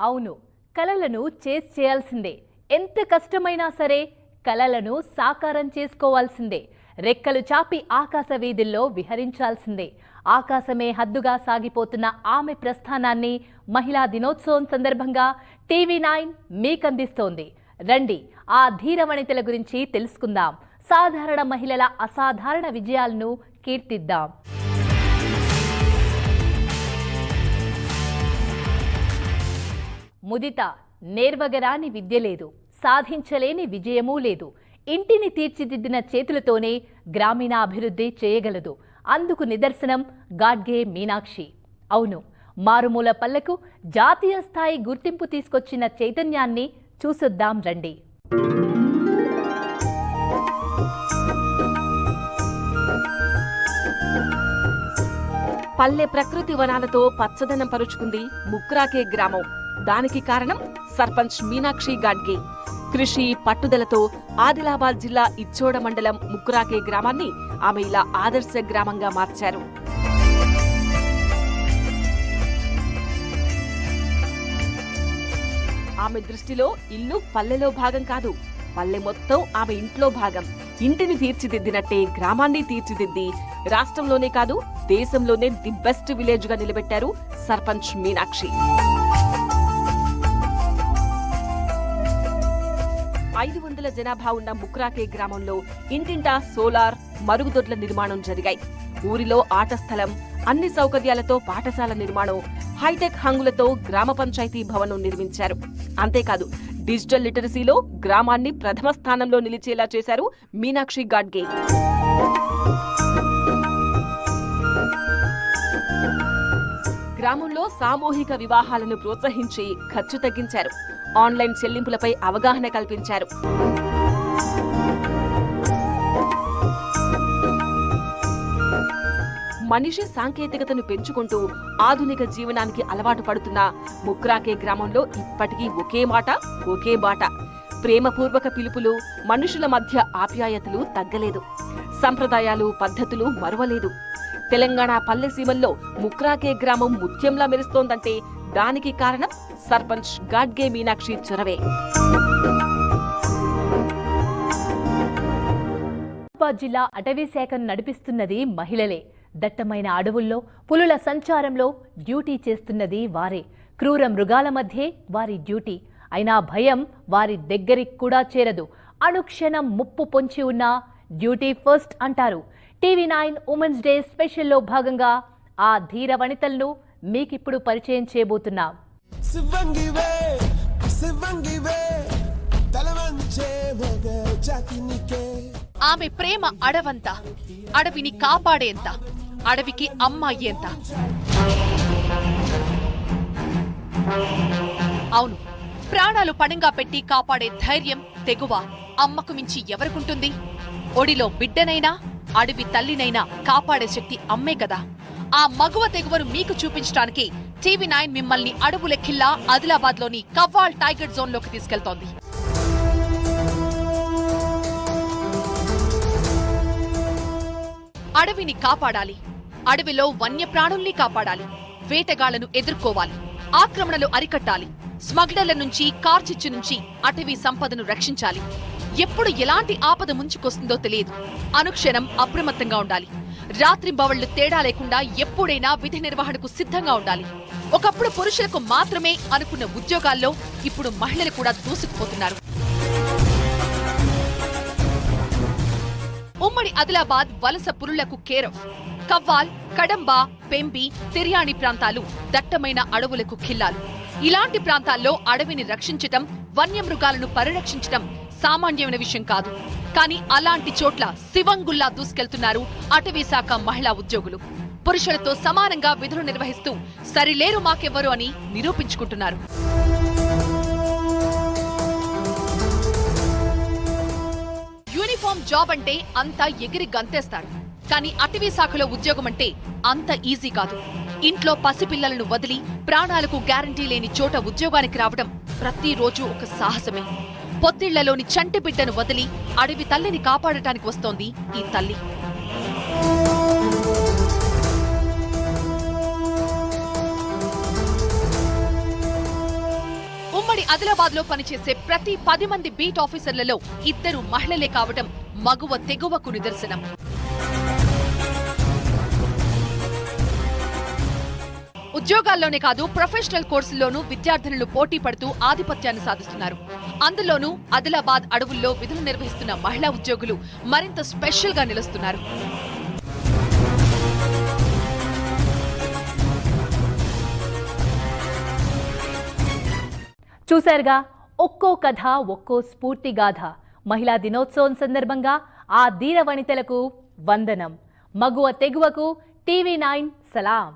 అవును, కలలను చేస్ చేయాల్సిందే. ఎంత కష్టమైనా సరే కలలను సాకారం చేసుకోవాల్సిందే. రెక్కలు చాపి ఆకాశ వీధుల్లో విహరించాల్సిందే. ఆకాశమే హద్దుగా సాగిపోతున్న ఆమె ప్రస్థానాన్ని మహిళా దినోత్సవం సందర్భంగా TV9 మీకందిస్తోంది. రండి, ఆ ధీరవనితల గురించి తెలుసుకుందాం. సాధారణ మహిళల అసాధారణ విజయాలను కీర్తిద్దాం. ముదిత నేర్వగరాని విద్య లేదు, సాధించలేని విజయమూ లేదు. ఇంటిని తీర్చిదిద్దిన చేతులతోనే గ్రామీణాభివృద్ధి చేయగలదు. అందుకు నిదర్శనం గాడ్గే మీనాక్షి. అవును, మారుమూల పల్లెకు జాతీయ స్థాయి గుర్తింపు తీసుకొచ్చిన చైతన్యాన్ని చూసొద్దాం రండి. పల్లె ప్రకృతి వనాలతో పచ్చదనం పరుచుకుంది ముక్రాకే గ్రామం. దానికి కారణం సర్పంచ్ మీనాక్షి గాడ్గే. కృషి పట్టుదలతో ఆదిలాబాద్ జిల్లా ఇచ్చోడ మండలం ముక్రాకే గ్రామాన్ని ఆమె ఇలా ఆదర్శ గ్రామంగా మార్చారు. ఆమె దృష్టిలో ఇల్లు పల్లెలో భాగం కాదు, పల్లె మొత్తం ఆమె ఇంట్లో భాగం. ఇంటిని తీర్చిదిద్దినట్టే గ్రామాన్ని తీర్చిదిద్ది రాష్ట్రంలోనే కాదు దేశంలోనే ది బెస్ట్ విలేజ్ గా నిలబెట్టారు సర్పంచ్ మీనాక్షి. 500 జనాభా ఉన్న ముక్రాకే గ్రామంలో ఇంటింటా సోలార్, మరుగుదొడ్ల నిర్మాణం జరిగాయి. ఊరిలో ఆట స్థలం, అన్ని సౌకర్యాలతో పాఠశాల నిర్మాణం, హైటెక్ హంగులతో గ్రామ పంచాయతీ భవనం నిర్మించారు. అంతేకాదు డిజిటల్ లిటరసీలో గ్రామాన్ని ప్రథమ స్థానంలో నిలిచేలా చేశారు మీనాక్షి గాడ్గే. గ్రామంలో సామూహిక వివాహాలను ప్రోత్సహించి ఖర్చు తగ్గించారు. ఆన్లైన్ చెల్లింపులపై అవగాహన కల్పించారు. మనిషి సాంకేతికతను పెంచుకుంటూ ఆధునిక జీవనానికి అలవాటు పడుతున్న ముక్రాకే గ్రామంలో ఇప్పటికీ ఒకే మాట, ఒకే బాట. ప్రేమపూర్వక పిలుపులు, మనుషుల మధ్య ఆప్యాయతలు తగ్గలేదు. సంప్రదాయాలు, పద్ధతులు మరువలేదు. తెలంగాణ పల్లె సీమల్లో ముక్రాకే గ్రామం ముత్యంలా మెరుస్తోందంటే దానికి కారణం సర్పంచ్ గాడ్గే మీనాక్షి చొరవే. జిల్లా అటవీ శాఖను నడిపిస్తున్నది మహిళలే. దట్టమైన అడవుల్లో పులుల సంచారంలో డ్యూటీ చేస్తున్నది వారే. క్రూర మృగాల మధ్యే వారి డ్యూటీ. అయినా భయం వారి దగ్గరికి కూడా చేరదు. అనుక్షణం ముప్పు పొంచి ఉన్న డ్యూటీ ఫస్ట్ అంటారు. TV9 ఉమెన్స్ డే స్పెషల్లో భాగంగా ఆ ధీర వనితలను మీకిప్పుడు పరిచయం చేయబోతున్నాం. ఆమె ప్రేమ అడవంత, అడవిని కాపాడేంత, అడవికి అమ్మ అయ్యేంత. అవును, ప్రాణాలు పణంగా పెట్టి కాపాడే ధైర్యం, తెగువ అమ్మకు మించి ఎవరికుంటుంది? ఒడిలో బిడ్డనైనా అడవి తల్లినైనా కాపాడే శక్తి అమ్మే కదా. ఆ మగువ తెగువను మీకు చూపించడానికి TV9 మిమ్మల్ని అడవులెక్కిల్లా ఆదిలాబాద్ లోని కవ్వాల్ టైగర్ జోన్ లోకి తీసుకెళ్తోంది. అడవిని కాపాడాలి, అడవిలో వన్యప్రాణుల్ని కాపాడాలి, వేటగాళ్లను ఎదుర్కోవాలి, ఆక్రమణలు అరికట్టాలి, స్మగ్లర్ల నుంచి, కార్చిచ్చు నుంచి అటవీ సంపదను రక్షించాలి. ఎప్పుడు ఎలాంటి ఆపద ముంచుకొస్తుందో తెలియదు. అనుక్షణం అప్రమత్తంగా ఉండాలి. రాత్రింబవళ్లు తేడా లేకుండా ఎప్పుడైనా విధి నిర్వహణకు సిద్ధంగా ఉండాలి. ఒకప్పుడు పురుషులకు మాత్రమే అనుకున్న ఉద్యోగాల్లో ఇప్పుడు మహిళలు కూడా దూసుకుపోతున్నారు. ఉమ్మడి ఆదిలాబాద్ వలస పురులకు కేరఫ్. కవ్వాల్, కడంబ, పెంబి, తిర్యాణి ప్రాంతాలు దట్టమైన అడవులకు ఖిల్లాలు. ఇలాంటి ప్రాంతాల్లో అడవిని రక్షించటం, వన్యమృగాలను పరిరక్షించటం సామాన్యమైన విషయం కాదు. కానీ అలాంటి చోట్ల శివంగుల్లా దూసుకెళ్తున్నారు అటవీ శాఖ మహిళా ఉద్యోగులు. పురుషులతో సమానంగా విధులు నిర్వహిస్తూ సరిలేరు మాకెవ్వరు అని నిరూపించుకుంటున్నారు. యూనిఫామ్ జాబ్ అంటే అంతా ఎగిరి గంతేస్తారు. కానీ అటవీ శాఖలో ఉద్యోగం అంటే అంత ఈజీ కాదు. ఇంట్లో పసిపిల్లలను వదిలి ప్రాణాలకు గ్యారంటీ లేని చోట ఉద్యోగానికి రావడం ప్రతిరోజు ఒక సాహసమే. పొత్తిళ్లలోని చంటి బిడ్డను వదిలి అడవి తల్లిని కాపాడటానికి వస్తోంది ఈ తల్లి. ఆదిలాబాద్ లో పనిచేసే ప్రతి 10 మంది బీట్ ఆఫీసర్లలో 2 మహిళలే కావడం మగువ తెగువకు నిదర్శనం. ఉద్యోగాల్లోనే కాదు ప్రొఫెషనల్ కోర్సుల్లోనూ విద్యార్థినులు పోటీ పడుతూ ఆధిపత్యాన్ని సాధిస్తున్నారు. అందులోనూ ఆదిలాబాద్ అడవుల్లో విధులు నిర్వహిస్తున్న మహిళా ఉద్యోగులు మరింత స్పెషల్ గా నిలుస్తున్నారు. చూశారుగా, ఒక్కో కథ ఒక్కో స్ఫూర్తి గాథ. మహిళా దినోత్సవం సందర్భంగా ఆ ధీర వనితలకు వందనం. మగువ తెగువకు TV9 సలాం.